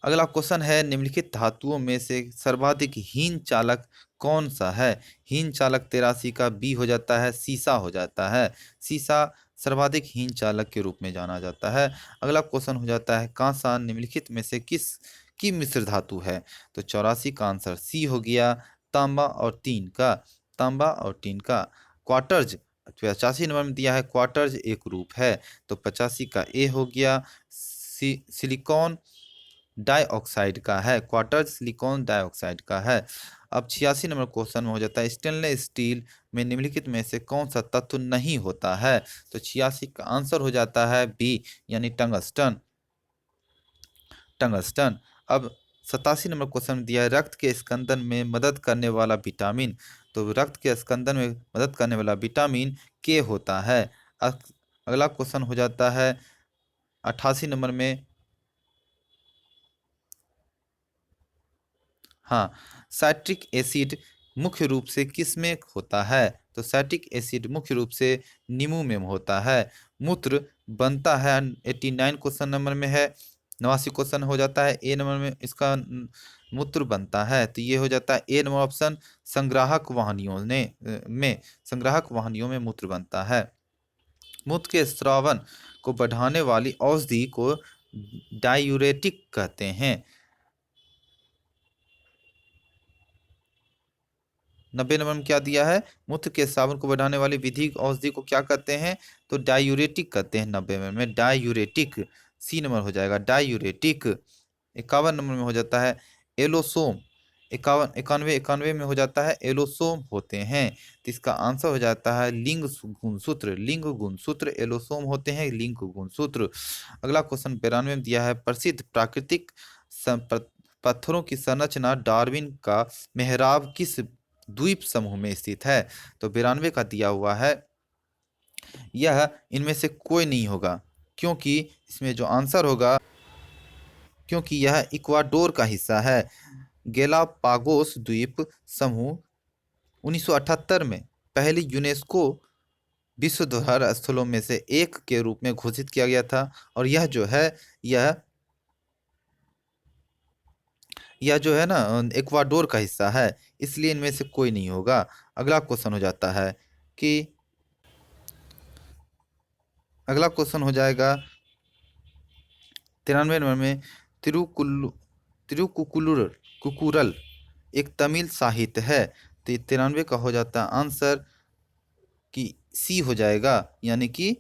अगला क्वेश्चन है, निम्नलिखित धातुओं में से सर्वाधिक हीन चालक कौन सा है? हीन चालक 83 का बी हो जाता है, सीसा हो जाता है। सीसा सर्वाधिक हीन चालक के रूप में जाना जाता है। अगला क्वेश्चन हो जाता है, कांसा निम्नलिखित में से किस की मिश्र धातु है? तो 84 का आंसर सी हो गया, तांबा और टीन का, तांबा और टीन का। क्वार्टर्ज 85 नंबर में दिया है, क्वार्टर्ज एक रूप है। तो 85 का ए हो गया, सिलिकॉन डाइऑक्साइड का है, क्वार्टर सिलिकॉन डाइऑक्साइड का है। अब 86 नंबर क्वेश्चन में हो जाता है, स्टेनलेस स्टील में निम्नलिखित में से कौन सा तत्व नहीं होता है? तो 86 का आंसर हो जाता है बी, यानी टंगस्टन, टंगस्टन। अब 87 नंबर क्वेश्चन में दिया है, रक्त के स्कंदन में मदद करने वाला विटामिन। तो रक्त के स्कंदन में मदद करने वाला विटामिन के होता है। अगला क्वेश्चन हो जाता है 88 नंबर में, हाँ, साइट्रिक एसिड मुख्य रूप से किस में होता है? तो साइट्रिक एसिड मुख्य रूप से नींबू में होता है। मूत्र बनता है 89 क्वेश्चन नंबर में है, 89 क्वेश्चन हो जाता है ए नंबर में इसका मूत्र बनता है। तो ये हो जाता है ए नंबर ऑप्शन, संग्राहक वाहिनियों में, संग्राहक वाहिनियों में मूत्र बनता है। मूत्र के स्रावन को बढ़ाने वाली औषधि को डायूरेटिक कहते हैं। 90 नंबर में क्या दिया है, मूत्र के स्रावन को बढ़ाने वाली विधि औषधि को क्या कहते हैं? तो डायूरेटिक कहते हैं। 90 नंबर में डायूरेटिक, सी नंबर हो जाएगा, डायूरेटिक। 51 नंबर में हो जाता है एलोसोम, 91 में हो जाता है एलोसोम होते हैं। तो इसका आंसर हो जाता है लिंग गुणसूत्र, लिंग गुणसूत्र एलोसोम होते हैं, लिंग गुणसूत्र। अगला क्वेश्चन 92 में दिया है, प्रसिद्ध प्राकृतिक पत्थरों की संरचना डार्विन का मेहराब किस द्वीप समूह में स्थित है? तो 92 का दिया हुआ है, यह इनमें से कोई नहीं होगा, क्योंकि इसमें जो आंसर होगा, क्योंकि यह इक्वाडोर का हिस्सा है। गैलापागोस द्वीप समूह 1978 में पहली यूनेस्को विश्व धरोहर स्थलों में से एक के रूप में घोषित किया गया था, और यह जो है, यह जो है ना इक्वाडोर का हिस्सा है, इसलिए इनमें से कोई नहीं होगा। अगला क्वेश्चन हो जाता है कि अगला क्वेश्चन हो जाएगा 93 नंबर में, तिरुकुकुलुर कुकुरल एक तमिल साहित्य है। तो 93 का हो जाता है आंसर कि सी हो जाएगा, यानी कि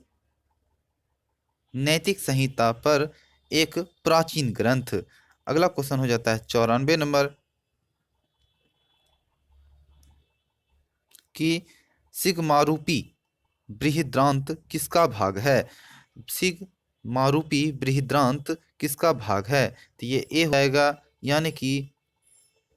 नैतिक संहिता पर एक प्राचीन ग्रंथ। अगला क्वेश्चन हो जाता है 94 नंबर कि सिग्मारूपी बृहद्रांत किसका भाग है? सिग्मारूपी बृहद्रांत किसका भाग है? तो ये ए हो जाएगा, यानी कि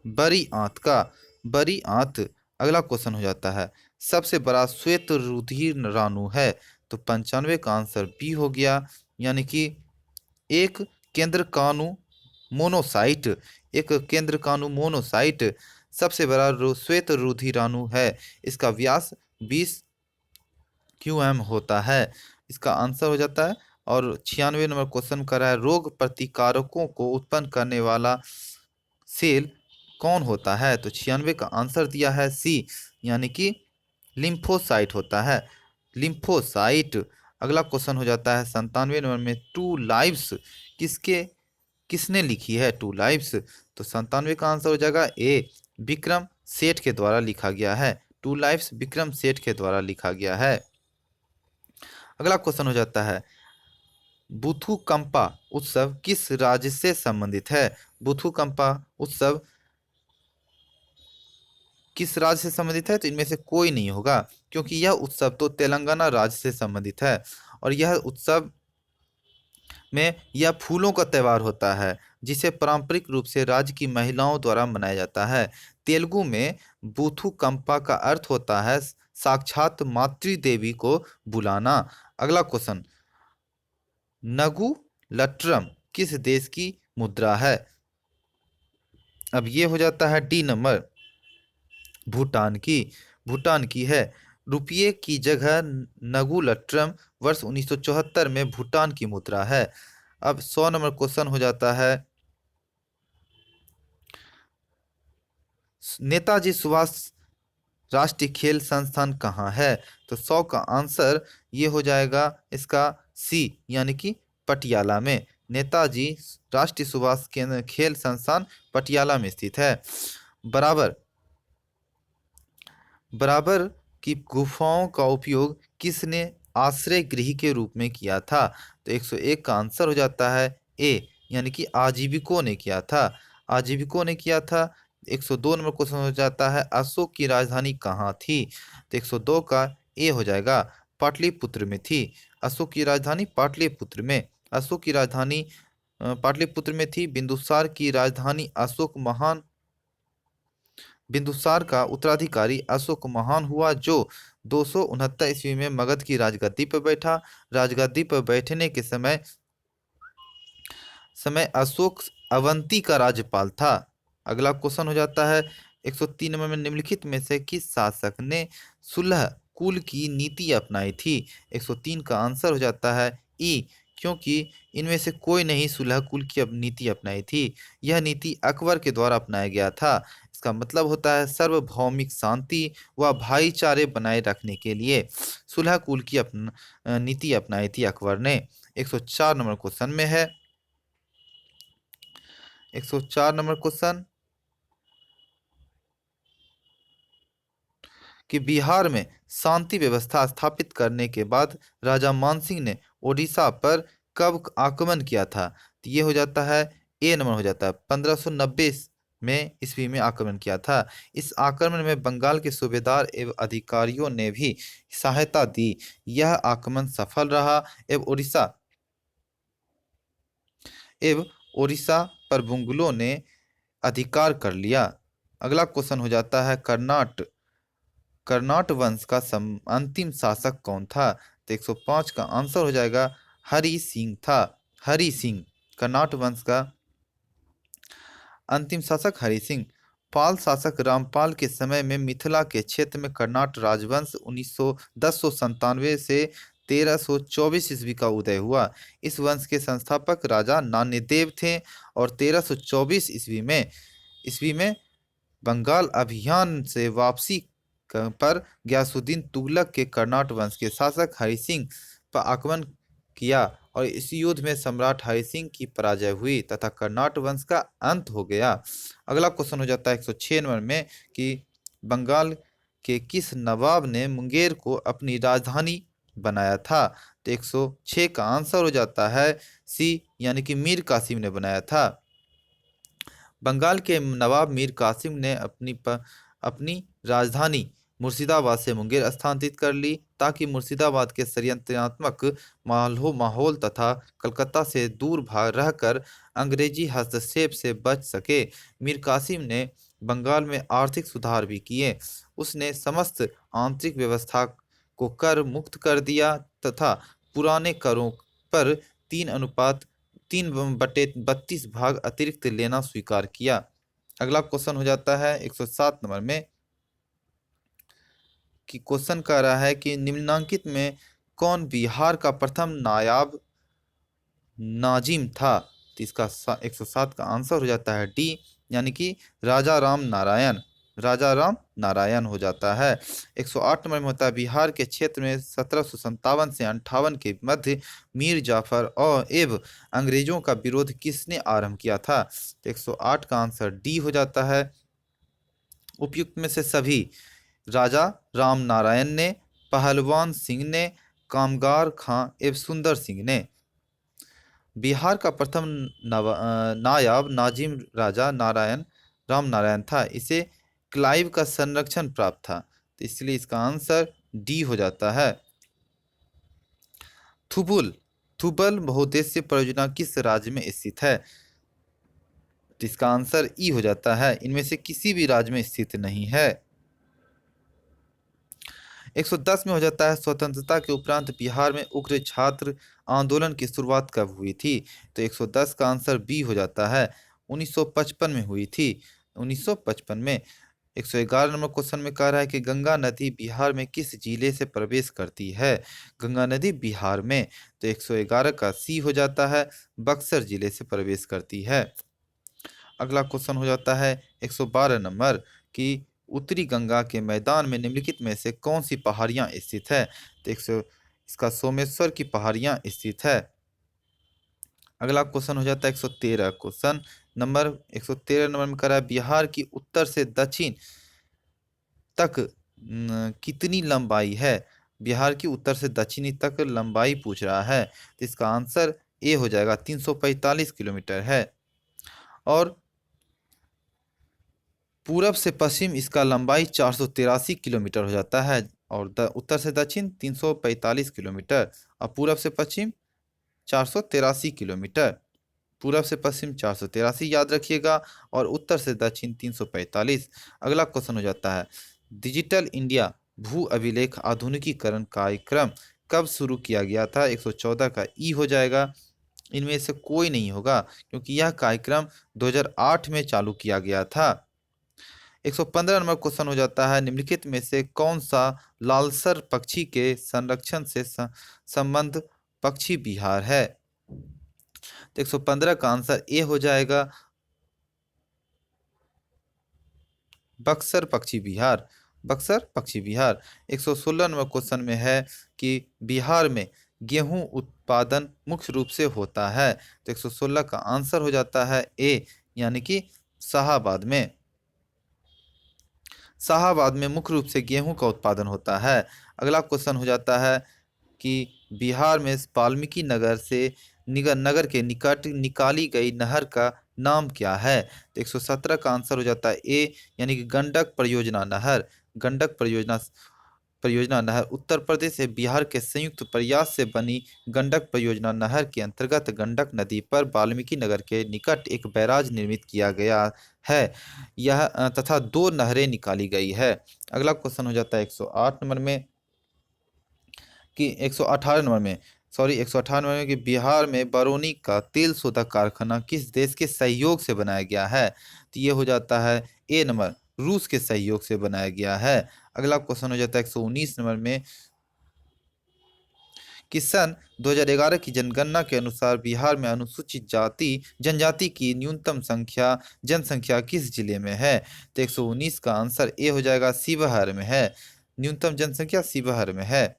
बड़ी आंत का, बड़ी आंत। अगला क्वेश्चन हो जाता है, सबसे बड़ा श्वेत रुधिर राणु है। तो 95 का आंसर बी हो गया, यानी कि एक केंद्र कानू मोनोसाइट, एक केंद्रकाणु मोनोसाइट सबसे बड़ा श्वेत रुधिराणु है। इसका व्यास 20 QM होता है। इसका आंसर हो जाता है। और 96 नंबर क्वेश्चन कर रहा है, रोग प्रतिकारकों को उत्पन्न करने वाला सेल कौन होता है? तो 96 का आंसर दिया है सी, यानी कि लिम्फोसाइट होता है। लिम्फोसाइट। अगला क्वेश्चन हो जाता है 97 नंबर में, टू लाइव्स किसने लिखी है? Two lives. तो 97 का आंसर हो जाएगा ए, विक्रम सेठ के द्वारा लिखा गया है। टू लाइव्स विक्रम सेठ के द्वारा लिखा गया है। अगला क्वेश्चन हो जाता है, बुथुकंपा उत्सव किस राज्य से संबंधित है? बुथुकंपा उत्सव किस राज्य से संबंधित है? तो इनमें से कोई नहीं होगा, क्योंकि यह उत्सव तो तेलंगाना राज्य से संबंधित है। और यह उत्सव में यह फूलों का त्योहार होता है, जिसे पारंपरिक रूप से राज्य की महिलाओं द्वारा मनाया जाता है। तेलुगु में बुथुकंपा का अर्थ होता है साक्षात मातृ देवी को बुलाना। अगला क्वेश्चन, नगु लट्रम किस देश की मुद्रा है? अब ये हो जाता है डी नंबर, भूटान की। भूटान की है। रुपये की जगह नगु लट्रम वर्ष 1974 में भूटान की मुद्रा है। अब 100 नंबर क्वेश्चन हो जाता है, नेताजी सुभाष राष्ट्रीय खेल संस्थान कहाँ है? तो 100 का आंसर ये हो जाएगा इसका सी, यानी कि पटियाला में। नेताजी राष्ट्रीय सुभाष खेल संस्थान पटियाला में स्थित है। बराबर बराबर की गुफाओं का उपयोग किसने आश्रय गृह के रूप में किया था? तो 101 का आंसर हो जाता है ए, यानी कि आजीविकों ने किया था। आजीविकों ने किया था। 102 नंबर क्वेश्चन हो जाता है, अशोक की राजधानी कहाँ थी? तो 102 का ए हो जाएगा, पाटलिपुत्र में थी। अशोक की राजधानी पाटलिपुत्र में। अशोक की राजधानी पाटलिपुत्र में थी। बिंदुसार का उत्तराधिकारी अशोक महान हुआ, जो 269 ईस्वी में मगध की राजगद्दी पर बैठा। राजगद्दी पर बैठने के समय अशोक अवंती का राज्यपाल था। अगला क्वेश्चन हो जाता है 103 नंबर में, निम्नलिखित में से किस शासक ने सुलह कुल की नीति अपनाई थी? 103 का आंसर हो जाता है ई, क्योंकि इनमें से कोई नहीं सुलह कुल की नीति अपनाई थी। यह नीति अकबर के द्वारा अपनाया गया था। इसका मतलब होता है सार्वभौमिक शांति व भाईचारे बनाए रखने के लिए सुलह कुल की नीति अपनाई थी अकबर ने। 104 नंबर क्वेश्चन में है, 104 नंबर क्वेश्चन, कि बिहार में शांति व्यवस्था स्थापित करने के बाद राजा मानसिंह ने ओडिशा पर कब आक्रमण किया था? तो ये हो जाता है ए नंबर हो जाता है, 1590 में ईस्वी में आक्रमण किया था। इस आक्रमण में बंगाल के सूबेदार एवं अधिकारियों ने भी सहायता दी। यह आक्रमण सफल रहा एवं ओडिशा पर मुगलों ने अधिकार कर लिया। अगला क्वेश्चन हो जाता है, कर्नाट वंश का अंतिम शासक कौन था? तो 105 का आंसर हो जाएगा हरि सिंह था। हरि सिंह कर्नाट वंश का अंतिम शासक हरि सिंह। पाल शासक रामपाल के समय में मिथिला के क्षेत्र में कर्नाट राजवंश 1097 से 1324 ईस्वी का उदय हुआ। इस वंश के संस्थापक राजा नान्यदेव थे और 1324 ईस्वी में बंगाल अभियान से वापसी पर गयासुद्दीन तुगलक के कर्नाट वंश के शासक हरि सिंह पर आक्रमण किया और इस युद्ध में सम्राट हरि सिंह की पराजय हुई तथा कर्नाट वंश का अंत हो गया। अगला क्वेश्चन हो जाता है 106 नंबर में, कि बंगाल के किस नवाब ने मुंगेर को अपनी राजधानी बनाया था? तो 106 का आंसर हो जाता है सी, यानी कि मीर कासिम ने बनाया था। बंगाल के नवाब मीर कासिम ने अपनी राजधानी मुर्शिदाबाद से मुंगेर स्थानांतरित कर ली, ताकि मुर्शिदाबाद के षड्यंत्रात्मक माहौल तथा कलकत्ता से दूर भाग रहकर अंग्रेजी हस्तक्षेप से बच सके। मीर कासिम ने बंगाल में आर्थिक सुधार भी किए। उसने समस्त आंतरिक व्यवस्था को कर मुक्त कर दिया तथा पुराने करों पर 3 अनुपात 3/32 भाग अतिरिक्त लेना स्वीकार किया। अगला क्वेश्चन हो जाता है 107 नंबर में, कि क्वेश्चन कह रहा है कि निम्नलिखित में कौन बिहार का प्रथम नायाब नाजिम था। तो इसका 107 का आंसर हो जाता है डी, यानी कि राजा राम नारायण। राजा राम नारायण हो जाता है। 108 नंबर में होता है, बिहार के क्षेत्र में 1757 से 58 के मध्य मीर जाफर और एवं अंग्रेजों का विरोध किसने आरंभ किया था। तो 108 का आंसर डी हो जाता है। उपयुक्त में से सभी, राजा राम नारायण ने, पहलवान सिंह ने, कामगार खां एवं सुंदर सिंह ने। बिहार का प्रथम नायाब नाजिम राजा नारायण राम नारायण था। इसे क्लाइव का संरक्षण प्राप्त था, तो इसलिए इसका आंसर डी हो जाता है। थुबुल थुबल बहुउद्देश्य परियोजना किस राज्य में स्थित है। तो इसका आंसर ई हो जाता है, इनमें से किसी भी राज्य में स्थित नहीं है। 110 में हो जाता है, स्वतंत्रता के उपरांत बिहार में उग्र छात्र आंदोलन की शुरुआत कब हुई थी। तो 110 का आंसर बी हो जाता है, 1955 में हुई थी। 1955 में। 111 नंबर क्वेश्चन में कह रहा है कि गंगा नदी बिहार में किस जिले से प्रवेश करती है। गंगा नदी बिहार में, तो 111 का सी हो जाता है, बक्सर जिले से प्रवेश करती है। अगला क्वेश्चन हो जाता है 112 नंबर, कि उत्तरी गंगा के मैदान में निम्नलिखित में से कौन सी पहाड़ियां स्थित है। तो इसका सोमेश्वर की पहाड़ियां स्थित है। अगला क्वेश्चन हो जाता है 113 क्वेश्चन नंबर 113 नंबर में कह रहा है, बिहार की उत्तर से दक्षिण तक कितनी लंबाई है। बिहार की उत्तर से दक्षिणी तक लंबाई पूछ रहा है, तो इसका आंसर ए हो जाएगा, 345 किलोमीटर है। और पूरब से पश्चिम इसका लंबाई 483 किलोमीटर हो जाता है, और उत्तर से दक्षिण 345 किलोमीटर, और पूरब से पश्चिम 483 किलोमीटर। पूरब से पश्चिम 483 याद रखिएगा, और उत्तर से दक्षिण 345। अगला क्वेश्चन हो जाता है, डिजिटल इंडिया भू अभिलेख आधुनिकीकरण कार्यक्रम कब शुरू किया गया था। 114 का ई हो जाएगा, इनमें से कोई नहीं होगा, क्योंकि यह कार्यक्रम 2008 में चालू किया गया था। 115 नंबर क्वेश्चन हो जाता है, निम्नलिखित में से कौन सा लालसर पक्षी के संरक्षण से संबंध पक्षी विहार है। तो 115 का आंसर ए हो जाएगा, बक्सर पक्षी विहार। बक्सर पक्षी विहार। 116 नंबर क्वेश्चन में है कि बिहार में गेहूं उत्पादन मुख्य रूप से होता है। तो 116 का आंसर हो जाता है ए, यानी कि शाहाबाद में। शाहाबाद में मुख्य रूप से गेहूं का उत्पादन होता है। अगला क्वेश्चन हो जाता है कि बिहार में वाल्मीकि नगर से नगर के निकट निकाली गई नहर का नाम क्या है। तो 117 का आंसर हो जाता है ए, यानी कि गंडक परियोजना नहर। गंडक परियोजना नहर उत्तर प्रदेश से बिहार के संयुक्त प्रयास से बनी गंडक परियोजना नहर के अंतर्गत गंडक नदी पर वाल्मीकि नगर के निकट एक बैराज निर्मित किया गया है। यह तथा 2 नहरें निकाली गई है। अगला क्वेश्चन हो जाता है 108 नंबर में, कि 118 नंबर में, सॉरी 118 नंबर में, कि बिहार में बरौनी का तेल शोधक कारखाना किस देश के सहयोग से बनाया गया है। तो ये हो जाता है ए नंबर, रूस के सहयोग से बनाया गया है। अगला क्वेश्चन हो जाता है 119 नंबर में, कि सन 2011 की जनगणना के अनुसार बिहार में अनुसूचित जनजाति की न्यूनतम जनसंख्या किस जिले में है। तो 119 का आंसर ए हो जाएगा, शिवहर में है। न्यूनतम जनसंख्या शिवहर में है।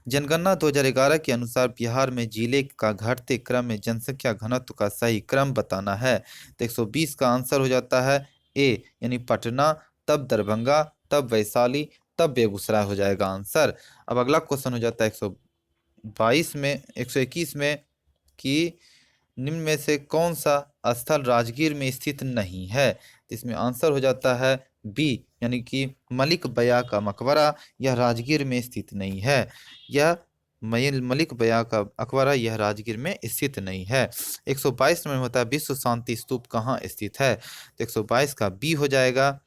जनगणना 2011 के अनुसार बिहार में जिले का घटते क्रम में जनसंख्या घनत्व का सही क्रम बताना है। तो 120 का आंसर हो जाता है ए, यानी पटना, तब दरभंगा, तब वैशाली, तब बेगूसराय हो जाएगा आंसर। अब अगला क्वेश्चन हो जाता है 122 में 121 में, कि निम्न में से कौन सा स्थल राजगीर में स्थित नहीं है। तो इसमें आंसर हो जाता है बी, यानी कि मलिक बया का मकबरा, यह राजगीर में स्थित नहीं है। यह मलिक बया का मकबरा यह राजगीर में स्थित नहीं है। 122 में होता है, विश्व शांति स्तूप कहाँ स्थित है। तो 122 का बी हो जाएगा,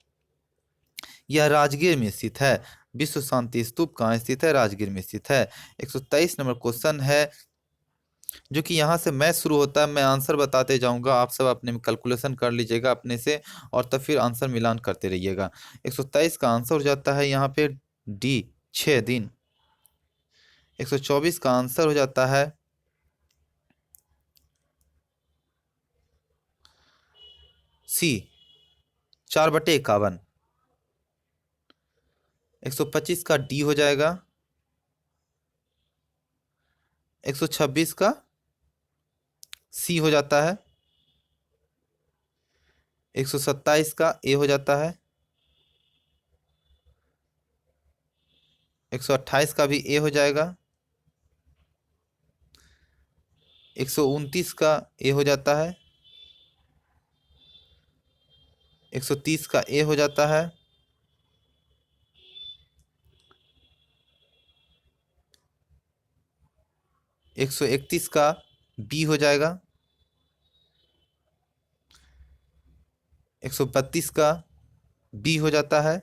यह राजगीर में स्थित है। विश्व शांति स्तूप कहाँ स्थित है, राजगीर में स्थित है। 123 नंबर क्वेश्चन है जो कि यहाँ से मैथ शुरू होता है। मैं आंसर बताते जाऊंगा, आप सब अपने में कैलकुलेशन कर लीजिएगा अपने से, और तब फिर आंसर मिलान करते रहिएगा। 123 का आंसर हो जाता है यहाँ पे डी, 6 दिन। 124 का आंसर हो जाता है सी, 4/51। 125 का डी हो जाएगा। 126 का सी हो जाता है। 127 का ए हो जाता है। 128 का भी ए हो जाएगा। 129 का ए हो जाता है। 130 का ए हो जाता है। 131 का बी हो जाएगा। 132 का बी हो जाता है।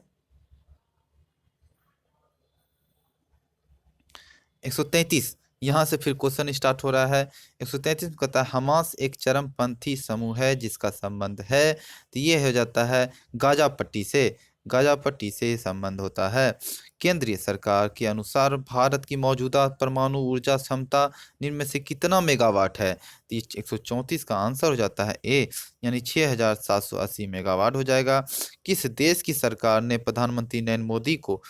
133, यहाँ से फिर क्वेश्चन स्टार्ट हो रहा है। 133 में कहता है हमास एक चरमपंथी समूह है जिसका संबंध है, तो ये हो जाता है गाजा पट्टी से। गाजा पट्टी से संबंध होता है। केंद्रीय सरकार के अनुसार भारत की मौजूदा परमाणु ऊर्जा क्षमता निम्न में से कितना मेगावाट है, तो 134 का आंसर हो जाता है ए, यानी 6780 मेगावाट हो जाएगा। किस देश की सरकार ने प्रधानमंत्री नरेंद्र मोदी को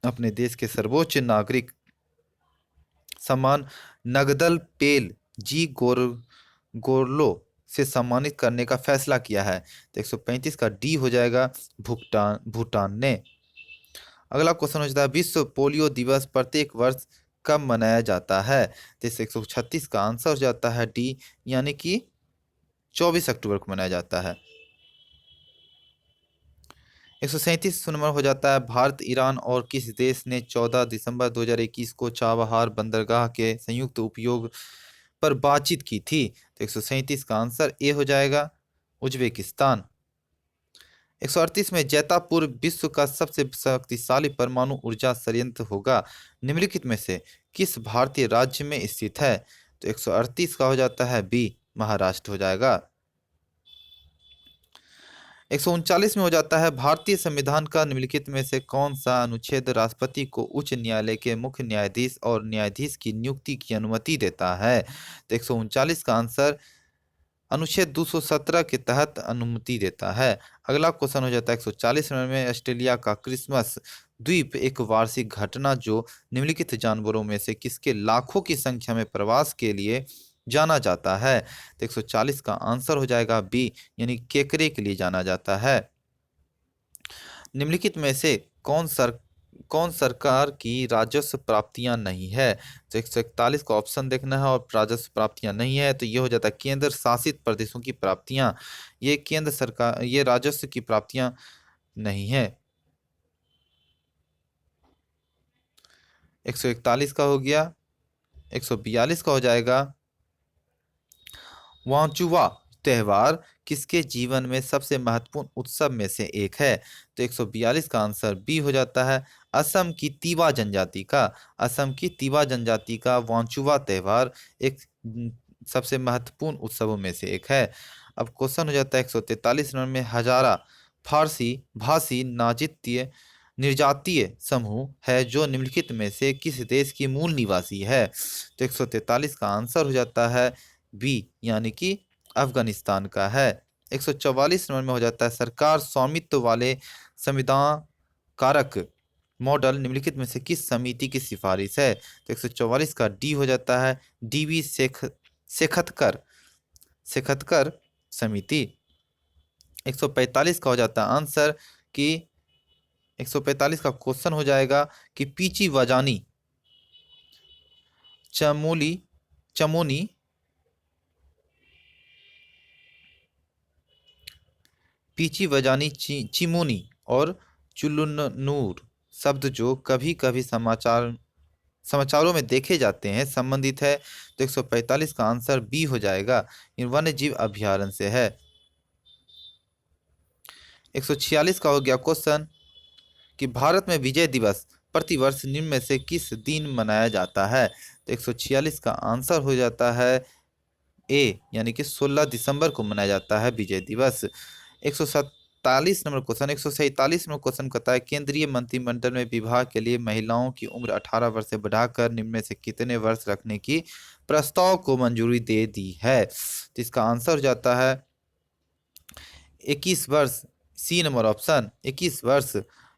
अपने देश के सर्वोच्च नागरिक सम्मान नगदल पेल जी गोरलो से सम्मानित करने का फैसला किया है, तो 135 का डी हो जाएगा भूटान, भूटान ने। अगला क्वेश्चन हो जाता है विश्व पोलियो दिवस प्रत्येक वर्ष कब मनाया जाता है, तो 136 का आंसर हो जाता है डी, यानी कि 24 अक्टूबर को मनाया जाता है। 137 नंबर हो जाता है भारत, ईरान और किस देश ने 14 दिसंबर 2021 को चाबहार बंदरगाह के संयुक्त उपयोग पर बातचीत की थी, तो 137 का आंसर ए हो जाएगा उज्बेकिस्तान। 138 में जैतापुर विश्व का सबसे शक्तिशाली परमाणु ऊर्जा संयंत्र होगा, निम्नलिखित में से किस भारतीय राज्य में स्थित है, तो 138 का हो जाता है बी, महाराष्ट्र हो जाएगा। 139 में हो जाता है भारतीय संविधान का निम्नलिखित में से कौन सा अनुच्छेद राष्ट्रपति को उच्च न्यायालय के मुख्य न्यायाधीश और न्यायाधीश की नियुक्ति की अनुमति देता है, तो 139 का आंसर अनुच्छेद 217 के तहत अनुमति देता है। अगला क्वेश्चन हो जाता है 140 नंबर में ऑस्ट्रेलिया का क्रिसमस द्वीप एक वार्षिक घटना जो निम्नलिखित जानवरों में से किसके लाखों की संख्या में प्रवास के लिए जाना जाता है, तो 140 का आंसर हो जाएगा बी, यानी केकरे के लिए जाना जाता है। निम्नलिखित में से कौन सरकार की राजस्व प्राप्तियां नहीं है, तो 141 का ऑप्शन देखना है, और राजस्व प्राप्तियां नहीं है तो ये हो जाता है केंद्र शासित प्रदेशों की प्राप्तियां। ये केंद्र सरकार, ये राजस्व की प्राप्तियां नहीं है। 141 का हो गया। 142 का हो जाएगा वांचुवा त्योहार किसके जीवन में सबसे महत्वपूर्ण उत्सव में से एक है, तो 142 का आंसर बी हो जाता है असम की तिवा जनजाति का। असम की तिवा जनजाति का वांचुवा त्योहार एक सबसे महत्वपूर्ण उत्सवों में से एक है। अब क्वेश्चन हो जाता है 143 नंबर में हजारा फारसी भाषी नाजित्य निर्जातीय समूह है जो निम्नलिखित में से किस देश की मूल निवासी है, तो 143 का आंसर हो जाता है बी, यानी कि अफगानिस्तान का है। 144 नंबर में हो जाता है सरकार स्वामित्व वाले संविधान कारक मॉडल निम्नलिखित में से किस समिति की सिफारिश है, तो 144 का डी हो जाता है डीवी शेखतकर शेखतकर समिति। 145 का हो जाता है आंसर कि 145 का क्वेश्चन हो जाएगा कि पीची वजानी चमोली चमोनी पीची वजानी चिमोनी और चुल्लुन्नूर शब्द जो कभी कभी समाचारों में देखे जाते हैं संबंधित है, तो 145 का आंसर बी हो जाएगा, इन वन्य जीव अभ्यारण्य से है। 146 का हो गया क्वेश्चन कि भारत में विजय दिवस प्रतिवर्ष निम्न में से किस दिन मनाया जाता है, तो 146 का आंसर हो जाता है ए, यानी कि 16 दिसंबर को मनाया जाता है विजय दिवस। 147 नंबर क्वेश्चन, 147 नंबर क्वेश्चन कहता है केंद्रीय मंत्रिमंडल में विवाह के लिए महिलाओं की उम्र 18 वर्ष से बढ़ाकर निम्न में से कितने वर्ष रखने की प्रस्ताव को मंजूरी दे दी है। तो इसका आंसर हो जाता है 21 वर्ष, सी नंबर ऑप्शन 21 वर्ष।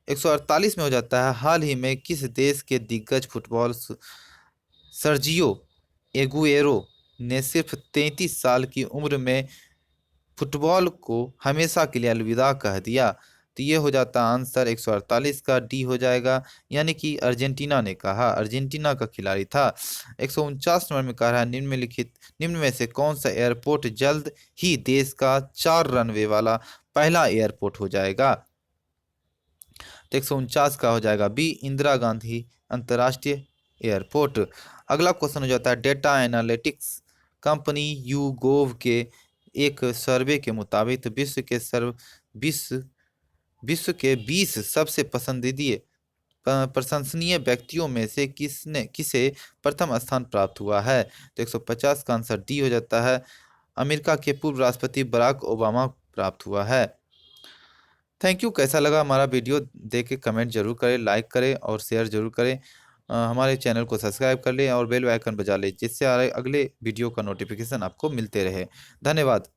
148 में हो जाता है हाल ही में किस देश के दिग्गज फुटबॉल सर्जियो एगुएरो ने सिर्फ 33 साल की उम्र में फुटबॉल को हमेशा के लिए अलविदा कह दिया। तो ये हो जाता आंसर 148 का, डी हो जाएगा, यानी कि अर्जेंटीना ने कहा, अर्जेंटीना का खिलाड़ी था। 149 नंबर में कह रहा है निम्न में से कौन सा एयरपोर्ट जल्द ही देश का 4 रनवे वाला पहला एयरपोर्ट हो जाएगा। तो 149 का हो जाएगा बी, इंदिरा गांधी अंतर्राष्ट्रीय एयरपोर्ट। अगला क्वेश्चन हो जाता है डेटा एनालिटिक्स कंपनी यूगोव के एक सर्वे के मुताबिक विश्व के 20 सबसे प्रशंसनीय व्यक्तियों में से किसे प्रथम स्थान प्राप्त हुआ है। तो 150 का आंसर डी हो जाता है, अमेरिका के पूर्व राष्ट्रपति बराक ओबामा प्राप्त हुआ है। Thank you. कैसा लगा हमारा वीडियो देख के कमेंट जरूर करें, लाइक करें और शेयर जरूर करें। हमारे चैनल को सब्सक्राइब कर लें और बेल आइकन बजा लें, जिससे अगले वीडियो का नोटिफिकेशन आपको मिलते रहे। धन्यवाद।